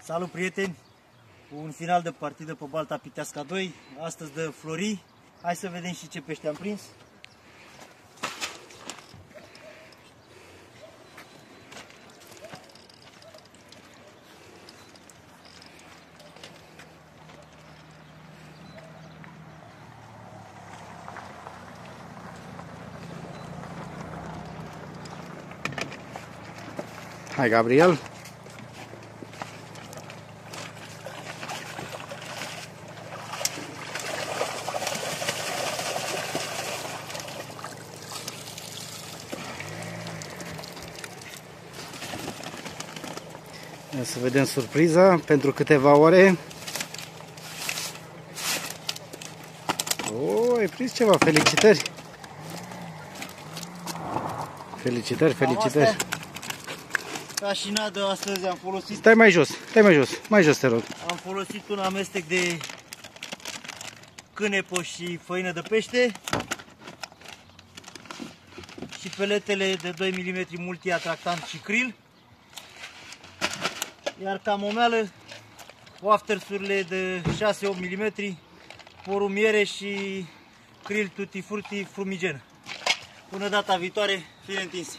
Salut, prieteni! Un final de partidă pe Balta Piteasca 2. Astăzi de Flori. Hai să vedem și ce pește am prins. Hai, Gabriel! Să vedem surpriza pentru câteva ore. Oh, ai prins ceva, felicitări! Felicitări, felicitări! Ca și nadă, astăzi am folosit... Stai mai jos, mai jos te rog. Am folosit un amestec de cânepă și făină de pește și peletele de 2 mm multi-atractant și krill. Iar ca momeală, waftersurile de 6-8 mm, porumiere și krill tutti frutti frumigen. Până data viitoare, fie întinse!